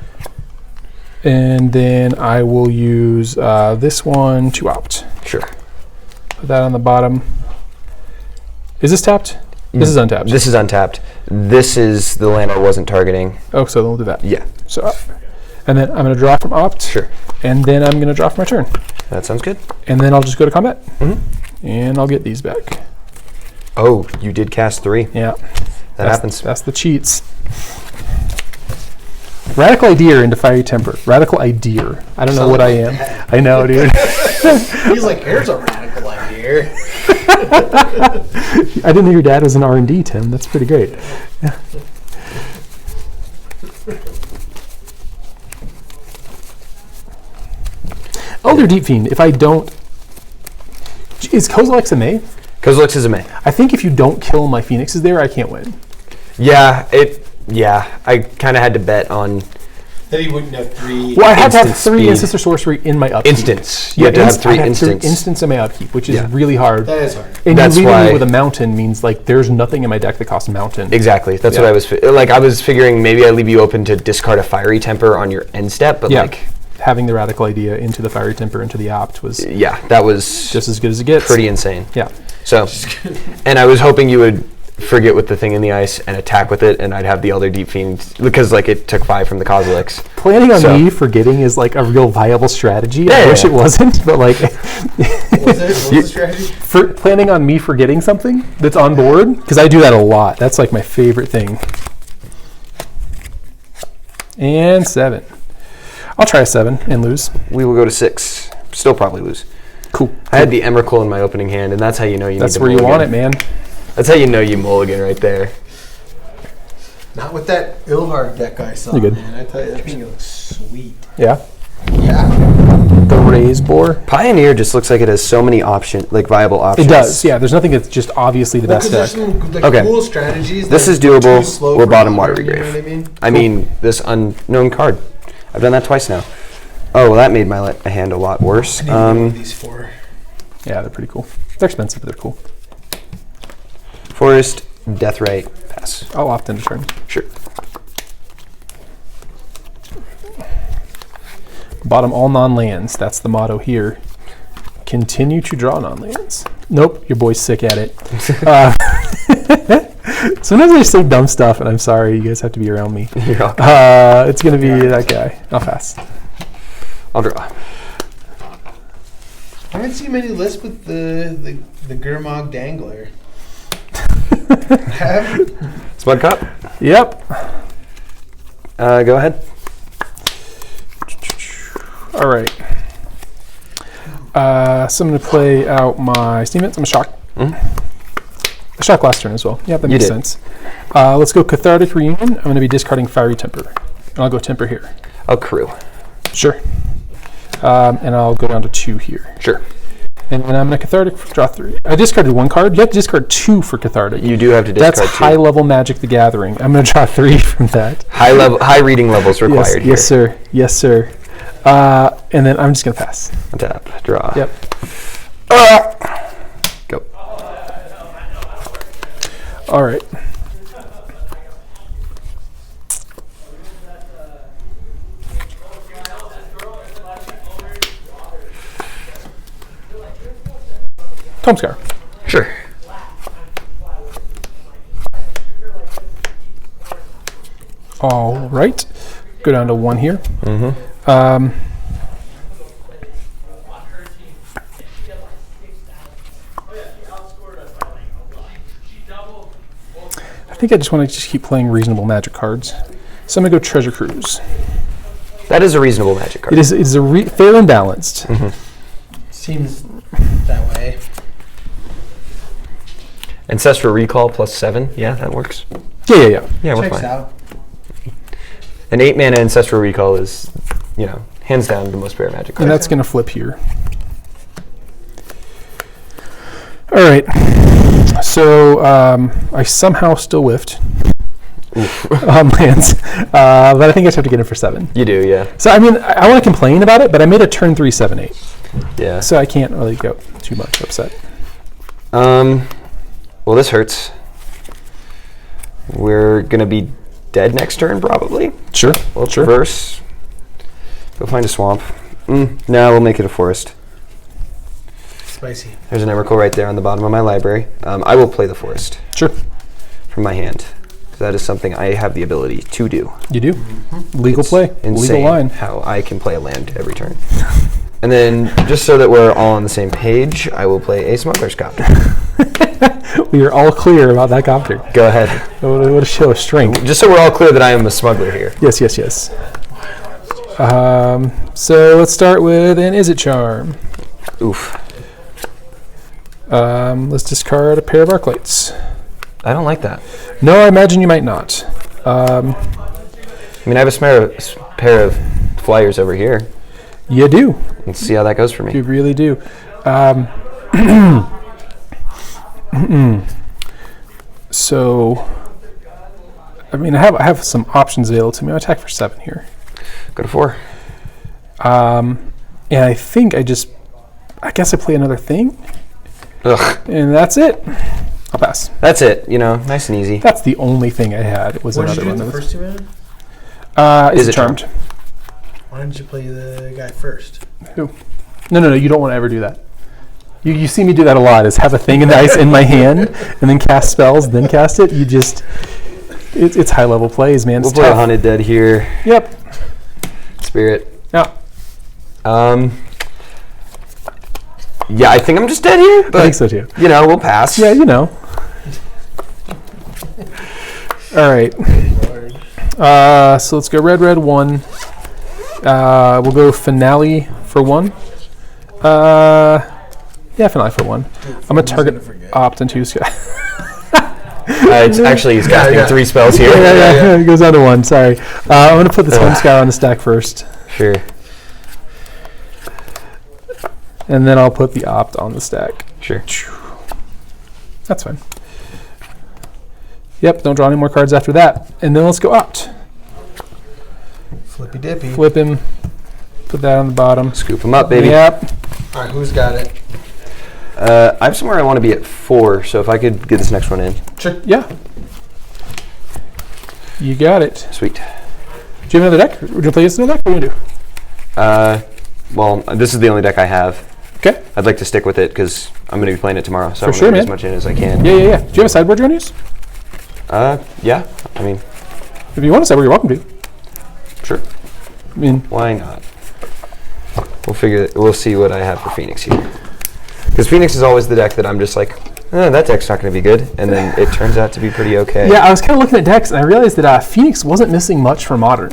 And then I will use this one to opt. Sure. Put that on the bottom. Is this tapped? This is untapped. This is untapped. This is the land I wasn't targeting. Oh, so we'll do that. Yeah. So, and then I'm going to draw from opt. Sure. And then I'm going to draw for my turn. That sounds good. And then I'll just go to combat. Mm-hmm. And I'll get these back. Oh, you did cast 3. Yeah. That happens. That's the cheats. Radical Idea into Fiery Temper. Radical Idea. I don't know what I am. I know, dude. He's like, here's a radical idea. I didn't know your dad was an R&D, Tim. That's pretty great. Yeah. Elder Deep Fiend, if I don't... Is Kozilek's a May? Kozilek's is a May. I think if you don't kill my Phoenixes there, I can't win. Yeah, I kind of had to bet on... Then he wouldn't have 3. Well, I had to have Instant 3 speed. Instant or Sorcery in my upkeep. Instants. You have to have 3 I had instants. 3 instants in my upkeep, which is Yeah. really hard. That is hard. And That's you leaving why- me with a mountain means like there's nothing in my deck that costs mountain. Exactly. That's Yeah. what I was... I was figuring maybe I leave you open to discard a Fiery Temper on your end step, but Yeah. like... Having the Radical Idea into the Fiery Temper into the opt was Yeah, that was just as good as it gets. pretty insane. Yeah. So, and I was hoping you would forget with the thing in the ice and attack with it, and I'd have the Elder Deep Fiend, because like it took 5 from the Kozileks. Planning on So- me forgetting is like a real viable strategy. Yeah, I yeah, wish yeah. it wasn't, but like What was the strategy? for planning on me forgetting something that's on board, because I do that a lot. That's like my favorite thing. And 7. I'll try a 7 and lose. We will go to 6. Still probably lose. Cool. I had the Emrakul in my opening hand, and that's how you know you That's need to where you want it, mulligan. man. That's how you know you mulligan right there. Not with that Ilvar deck I saw, You're good. man. I tell you, that thing looks sweet. Yeah. Yeah. The raise bore. Pioneer just looks like it has so many like viable options. It does. Yeah. There's nothing that's just obviously the best There's deck. some like, Okay. cool strategies. This that is are too doable. slow We're for bottom modern, watery you know grave. what I mean? I mean, this unknown card. I've done that twice now. Oh, well, that made my hand a lot worse. I need to know what these 4. Yeah, they're pretty cool. They're expensive, but they're cool. Forest, Deathrite, pass. I'll opt into turn. Sure. Bottom all non-lands. That's the motto here. Continue to draw non-lands. Nope, your boy's sick at it. Sometimes I just say dumb stuff, and I'm sorry. You guys have to be around me. You're all It's going to be that guy. I'll pass. I'll draw. I haven't seen many lists with the Gurmag Dangler. Have? Spud Cup. Yep. Go ahead. All right. So I'm going to play out my Steam Hits. I'm going to shock. I shock last turn as well. Yeah, that makes sense. Let's go Cathartic Reunion. I'm going to be discarding Fiery Temper. And I'll go Temper here. I'll crew. Sure. And I'll go down to 2 here. Sure. And then I'm going to Cathartic, draw 3. I discarded 1 card. You have to discard 2 for Cathartic. You do have to discard That's 2. high level Magic the Gathering. I'm going to draw 3 from that. High reading levels required here. Yes, sir. Yes, sir. And then I'm just going to pass. Tap. Draw. Yep. Go. All right. Tome Scour. Sure. All right. Go down to 1 here. think I just want to just keep playing reasonable Magic cards. So I'm gonna go Treasure Cruise. That is a reasonable Magic card. It is fair and balanced. Seems that way. Ancestral Recall +7. Yeah, that works. Yeah. Yeah, we're Checks fine. out. An 8-mana Ancestral Recall is, hands down the most rare Magic card. And that's gonna flip here. All right. So I somehow still whiffed on lands, but I think I just have to get in for 7. You do, yeah. So I mean, I want to complain about it, but I made a turn 3 7/8, Yeah. so I can't really go too much upset. Well, this hurts. We're gonna be dead next turn, probably. Sure. We'll traverse. Go find a swamp. No, we'll make it a forest. Spicy. There's an Emrakul right there on the bottom of my library. I will play the forest Sure. from my hand. That is something I have the ability to do. You do. Legal play. Insane Legal line. how I can play a land every turn. And then, just so that we're all on the same page, I will play a smuggler's copter. We are all clear about that copter. Go ahead. What a show of strength. Just so we're all clear that I am a smuggler here. Yes. So let's start with an Izzet Charm. Oof. Let's discard a pair of arclights. I don't like that. No, I imagine you might not. I mean, I have a pair of flyers over here. You do. Let's see how that goes for me. You really do. So, I mean, I have some options available to me. I'll attack for 7 here. Go to 4. And I think I guess I play another thing, Ugh. and that's it. I'll pass. That's it. Nice and easy. That's the only thing I had. Was What did another you do one. with the first 2 mana? Is Is it it charmed? Why didn't you play the guy first? Who? No. You don't want to ever do that. You see me do that a lot. Is have a thing in the ice in my hand and then cast spells, then cast it. It's high level plays, man. We'll It's play a tough. Haunted Dead here. Yep. Spirit. Yeah. Yeah, I think I'm just dead here. But, I think so too. We'll pass. Yeah, All right. So let's go red 1. We'll go finale for 1. Yeah, finale for 1. I'm gonna target opt into Scour. It's actually, he's casting 3 spells here. Yeah. It goes down to 1. Sorry. I'm gonna put this one Scour on the stack first, Sure. and then I'll put the opt on the stack. Sure. That's fine. Yep. Don't draw any more cards after that, and then let's go opt. Flippy dippy. Flip him. Put that on the bottom. Scoop him up, baby. Yep. All right, who's got it? I have somewhere I want to be at 4, so if I could get this next one in. Sure. Yeah. You got it. Sweet. Do you have another deck? Would you play this another deck? What do you do? Well, this is the only deck I have. Okay. I'd like to stick with it because I'm going to be playing it tomorrow, so For I'm sure, going to get man. as much in as I can. Yeah. Do you have a sideboard you want to use? Yeah. I mean, If you want a sideboard, you're welcome to. sure. I mean, Why not? We'll see what I have for Phoenix here. Because Phoenix is always the deck that I'm just like, that deck's not going to be good, and then it turns out to be pretty okay. yeah, I was kind of looking at decks, and I realized that Phoenix wasn't missing much for Modern.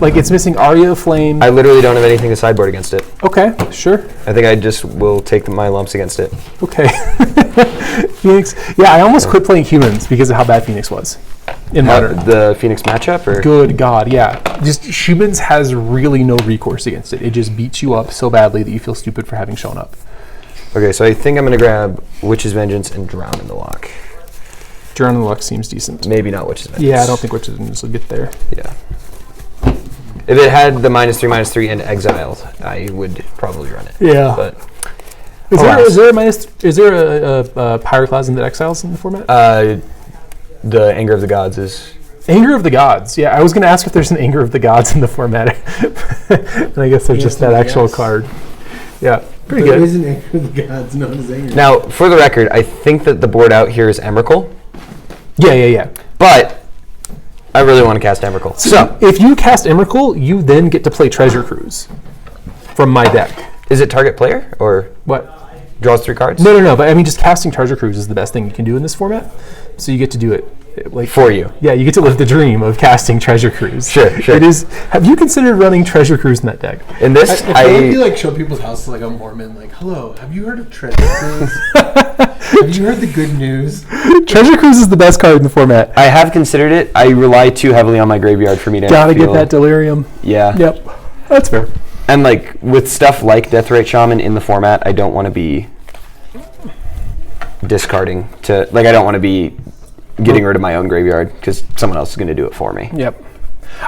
Like, it's missing Aria of Flame. I literally don't have anything to sideboard against it. Okay, sure. I think I just will take my lumps against it. Okay. Phoenix. Yeah, I almost quit playing humans because of how bad Phoenix was in Modern. The Phoenix matchup, or Good God, yeah. Just humans has really no recourse against it. It just beats you up so badly that you feel stupid for having shown up. okay, so I think I'm going to grab Witch's Vengeance and Drown in the Lock. Drown in the Luck seems decent. Maybe not Witch's Vengeance. Yeah, I don't think Witch's Vengeance will get there. Yeah. If it had the -3/-3 and exiled, I would probably run it. Yeah. But Is there a Pyroclasm that exiles in the format? the Anger of the Gods is. Anger of the Gods. Yeah, I was going to ask if there's an Anger of the Gods in the format. And I guess there's just that actual card. Yeah, pretty There good. is an Anger of the Gods known as Anger. Now, for the record, I think that the board out here is Emrakul, Yeah. but I really want to cast Emrakul. So, if you cast Emrakul, you then get to play Treasure Cruise from my deck. is it target player or What? draws 3 cards? No. But I mean, just casting Treasure Cruise is the best thing you can do in this format. So you get to do it Like For you. Yeah, you get to live the dream of casting Treasure Cruise. Sure. It is. Have you considered running Treasure Cruise in that deck? In this, I feel like you like show people's houses like a Mormon, like, hello, have you heard of Treasure Cruise? Have you heard the good news? Treasure Cruise is the best card in the format. I have considered it. I rely too heavily on my graveyard for me to Gotta feel, get that delirium. Yeah. Yep, that's fair. And like with stuff like Deathrite Shaman in the format, I don't want to be discarding to like I don't want to be getting rid of my own graveyard because someone else is going to do it for me. Yep.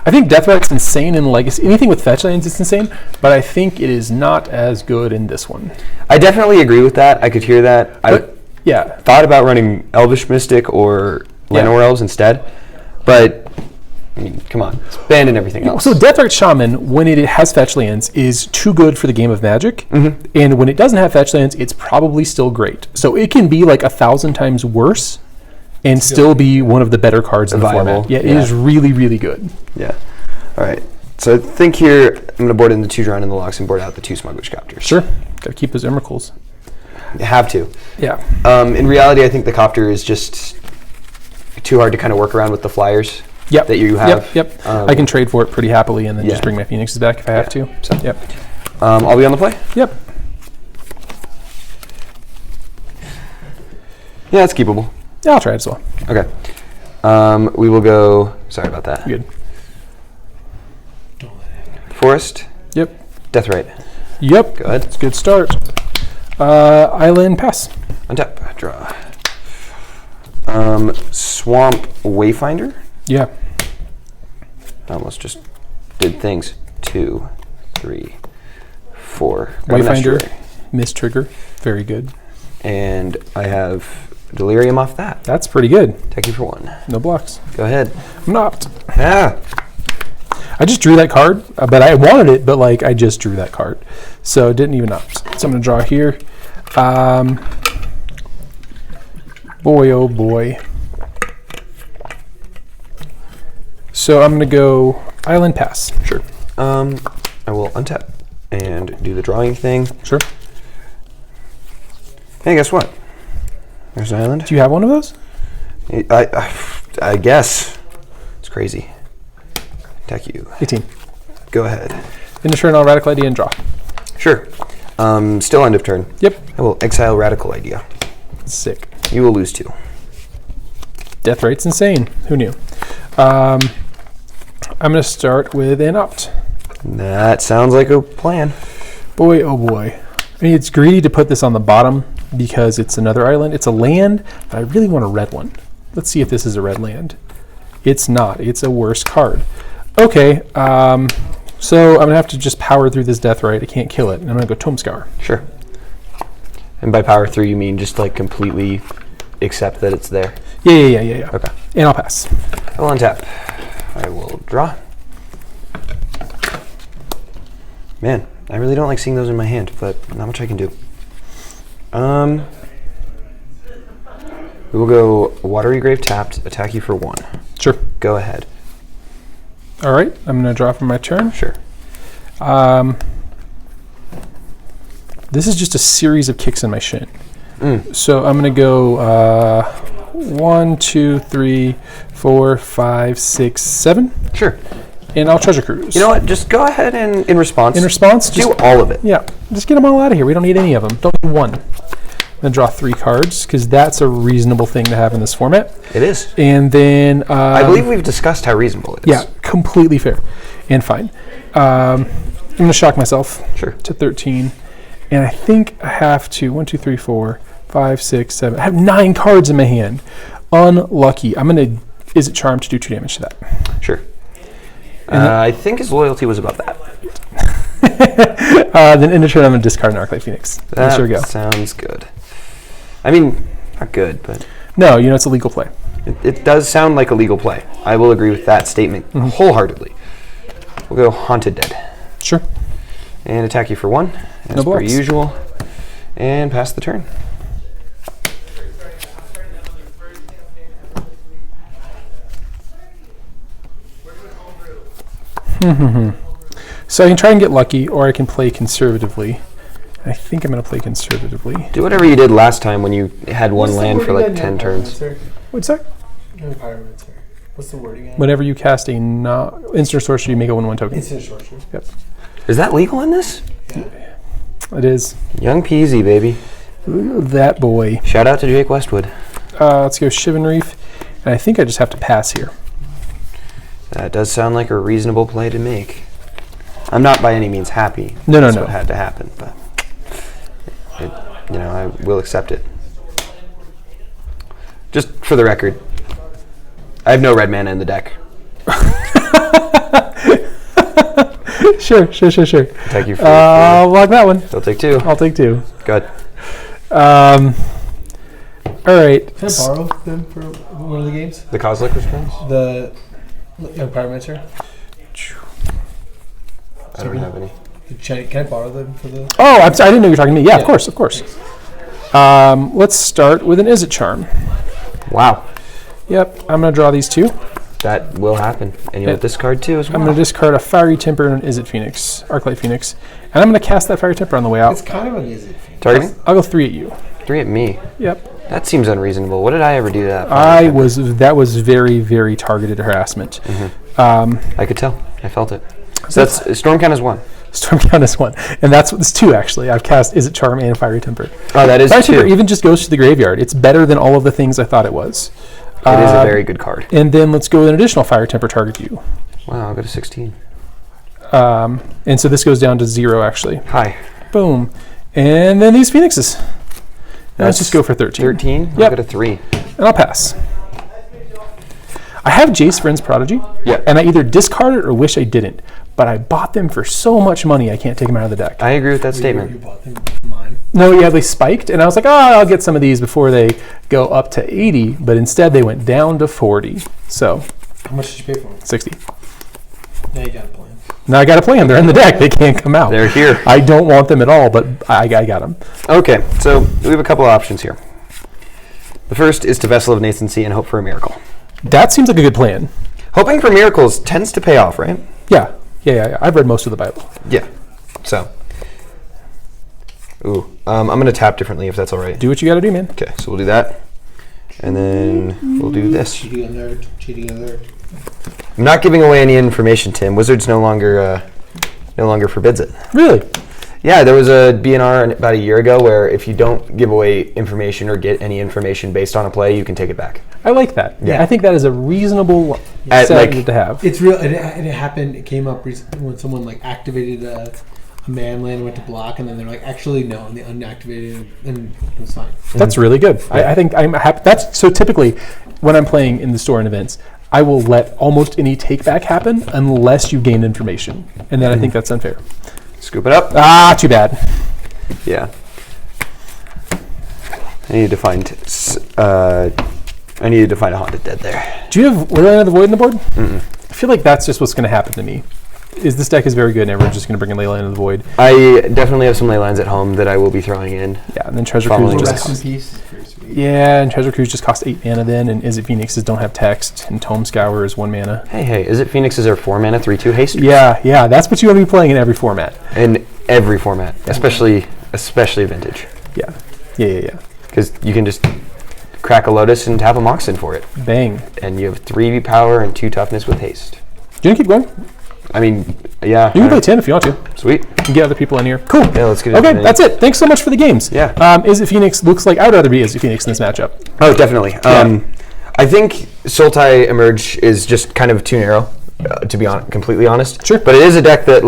I think Deathrite's insane in Legacy. Anything with fetch lands is insane, but I think it is not as good in this one. I definitely agree with that. I could hear that. Yeah. Thought about running Elvish Mystic or Llanowar Elves instead, but I mean, come on, it's banned and everything else. So Deathrite Shaman, when it has fetch lands, is too good for the game of Magic, Mm-hmm. and when it doesn't have fetch lands, it's probably still great. So it can be like 1,000 times worse and still be one of the better cards in the Viable. format. Yeah, it Yeah. is really, really good. Yeah. All right. So I think here I'm going to board in the 2 Drown in the Locks and board out the 2 Smugglers Copters. Sure. Got to keep those Emrakuls. You have to. Yeah. In reality, I think the Copter is just too hard to kind of work around with the flyers Yep. that you have. Yep. I can trade for it pretty happily and then yeah. just bring my Phoenixes back if I have to. So, yep. I'll be on the play. Yep. Yeah, it's keepable. Yeah, I'll try it as well. Okay. We will go. Sorry about that. Good. Forest. Yep. Deathrite. Yep. Go ahead. It's a good start. Island pass. Untap. Draw. Swamp Wayfinder. Yeah. I almost just did things. 2, 3, 4. Grab an Wayfinder. estuary. Miss trigger. Very good. And I have Delirium off that. That's pretty good. Take you for 1. No blocks. Go ahead. I'm not. Ah. I just drew that card, but I wanted it, but like I just drew that card. So it didn't even opt. So I'm going to draw here. Boy, oh boy. So I'm going to go Island pass. Sure. I will untap and do the drawing thing. Sure. Hey, guess what? There's an island. Do you have one of those? I guess. It's crazy. Attack you. 18. Go ahead. In the turn, I'll Radical Idea and draw. Sure. Still end of turn. Yep. I will exile Radical Idea. Sick. You will lose 2. Death rate's insane. Who knew? I'm going to start with an opt. That sounds like a plan. Boy, oh boy. I mean, it's greedy to put this on the bottom because it's another island. It's a land, but I really want a red one. Let's see if this is a red land. It's not. It's a worse card. Okay, so I'm going to have to just power through this Deathrite. I can't kill it. And I'm going to go Tome Scour. Sure. And by power through, you mean just like completely accept that it's there? Yeah. Okay. And I'll pass. I will untap. I will draw. Man, I really don't like seeing those in my hand, but not much I can do. We will go Watery Grave tapped, attack you for 1. Sure. Go ahead. All right, I'm going to draw for my turn. Sure. This is just a series of kicks in my shin. So I'm going to go 1, 2, 3, 4, 5, 6, 7. Sure. And I'll Treasure Cruise. You know what? Just go ahead and in response. In response, do just all of it. yeah, just get them all out of here. We don't need any of them. Don't need one. Then draw 3 cards because that's a reasonable thing to have in this format. It is. And then I believe we've discussed how reasonable it is. yeah, completely fair and fine. I'm going to shock myself Sure. to 13, and I think I have to 1, 2, 3, 4, 5, 6, 7. I have 9 cards in my hand. Unlucky. I'm going to Izzet Charm to do 2 damage to that. Sure. I think his loyalty was above that. Then in the turn, I'm going to discard an Arclight Phoenix. That There we go. sounds good. I mean, not good, but No, it's a legal play. it does sound like a legal play. I will agree with that statement wholeheartedly. We'll go Haunted Dead. Sure. And attack you for 1, as No per blocks. usual. And pass the turn. So I can try and get lucky, or I can play conservatively. I think I'm going to play conservatively. Do whatever you did last time when you had one land for like 10 turns. What's that? Pyromancer. What's the wording? Whenever you cast a instant sorcery, you make a 1/1 token. Instant sorcery. Yep, Is that legal in this? Yeah. it is. Young peasy, baby. Ooh, that boy. Shout out to Jake Westwood. Let's go shivan reef, and I think I just have to pass here. That does sound like a reasonable play to make. I'm not by any means happy. No. That's what had to happen, but I will accept it. Just for the record, I have no red mana in the deck. Sure. Thank you for Log that one. I'll take 2. I'll take 2. Good. All right. Can I borrow them for one of the games? The kozilek response? The Pyromancer? I don't have any. Can I borrow them for the... Oh, I'm sorry. I didn't know you were talking to me. Yeah, Yeah. of course. Let's start with an Izzet charm. Wow. Yep, I'm going to draw these 2. That will happen. And you'll discard 2 as well. I'm going to discard a Fiery Temper and an Izzet Phoenix, Arclight Phoenix, and I'm going to cast that Fiery Temper on the way out. It's kind of an easy thing. Targeting? I'll go 3 at you. 3 at me. Yep. That seems unreasonable. What did I ever do to that? That was very, very targeted harassment. I could tell. I felt it. So that's Storm Count is 1. Storm Count is 1, and that's 2 actually. I've cast Izzet Charm and Fiery Temper. Oh, that is Fiery 2. Temper even just goes to the graveyard. It's better than all of the things I thought it was. It is a very good card. And then let's go with an additional Fiery Temper target you. Wow, I'll go to 16. And so this goes down to 0 actually. Hi. Boom. And then these Phoenixes. Let's just go for 13. 13? I'll Yep. go to 3. And I'll pass. I have Jace Vryn's Prodigy. Yeah. And I either discard it or wish I didn't. But I bought them for so much money I can't take them out of the deck. I agree with that You statement. bought them mine. No, yeah, they spiked, and I was like, I'll get some of these before they go up to 80, but instead they went down to 40. So, How much did you pay for them? 60. Now you got a plan. Now I got to play them. They're in the deck. They can't come out. They're here. I don't want them at all, but I got them. Okay, so we have a couple of options here. The first is to Vessel of Nascency and hope for a miracle. That seems like a good plan. Hoping for miracles tends to pay off, right? Yeah. I've read most of the Bible. Yeah. So. Ooh. I'm going to tap differently if that's all right. Do what you got to do, man. Okay, so we'll do that. And then we'll do this. Cheating alert. I'm not giving away any information, Tim. Wizards no longer forbids it. Really? Yeah, there was a BNR about a year ago where if you don't give away information or get any information based on a play, you can take it back. I like that. Yeah. I think that is a reasonable Like- setting to have. It's real, and it happened. It came up recently when someone activated a man land and went to block, and then they're like, actually no, and they unactivated it, and it was fine. That's really good. I think I'm happy. That's so typically when I'm playing in the store and events, I will let almost any take back happen unless you gain information, and then I think that's unfair. Scoop it up. Too bad. Yeah. I needed to find a haunted dead there. Do you have Leyline of the Void in the board? I feel like that's just what's going to happen to me. Is this deck is very good, and everyone's just going to bring in Leyline of the Void. I definitely have some ley lines at home that I will be throwing in. Yeah, and then Treasure Following Cruise this. just Rest in peace. It's pretty sweet. yeah, and Treasure Cruise just costs 8 mana then, and Izzet Phoenixes don't have text, and Tome Scour is 1 mana. Hey, Izzet Phoenix is our 4 mana 3/2 haste Yeah, that's what you want to be playing in every format. in every format, especially vintage, Yeah. because you can just crack a Lotus and tap a Moxen for it, Bang. and you have 3 power and 2 toughness with haste. Do you want to keep going? I mean, yeah. You can play 10 if you want to. Sweet. You can get other people in here. Cool. Yeah, let's get it. Okay, that's it. Thanks so much for the games. Yeah. Izzet Phoenix looks like I would rather be Izzet Phoenix in this matchup. Oh, definitely. I think Sultai Emerge is just kind of too narrow, to be completely honest. Sure. But it is a deck that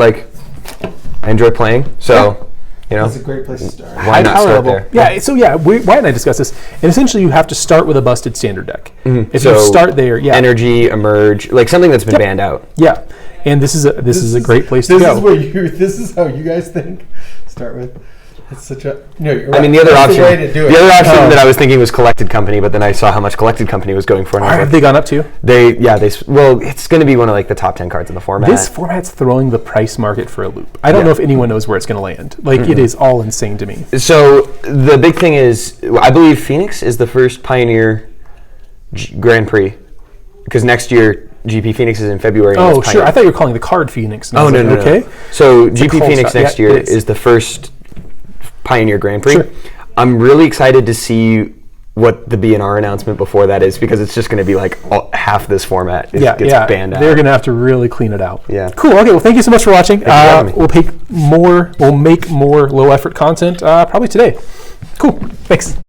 I enjoy playing. So, That's a great place to start. why not start there? Yeah, so Wyatt and I discussed this. And essentially you have to start with a busted standard deck. If So, you start there, Energy, Emerge, something that's been banned out. Yeah. And this is a great place to go. This is how you guys think. Start with. It's such a no. You're right. I mean, the other That's option, the way to do it. that I was thinking was Collected Company, but then I saw how much Collected Company was going for. And I was Have like, they gone up to? well, it's going to be one of the top 10 cards in the format. This format's throwing the price market for a loop. I don't know if anyone knows where it's going to land. It is all insane to me. So the big thing is, I believe Phoenix is the first Pioneer Grand Prix, because next year GP Phoenix is in February. Oh, sure. I thought you were calling the card Phoenix. And I Oh, was no, like, no, okay. no. So It's a GP cold Phoenix start. next Yeah, year it is. is the first Pioneer Grand Prix. Sure. I'm really excited to see what the BNR announcement before that is, because it's just going to be like half this format gets banned out. They're going to have to really clean it out. Yeah. Cool. Okay. Well, thank you so much for watching. Thank you for having me. We'll make more low effort content probably today. Cool. Thanks.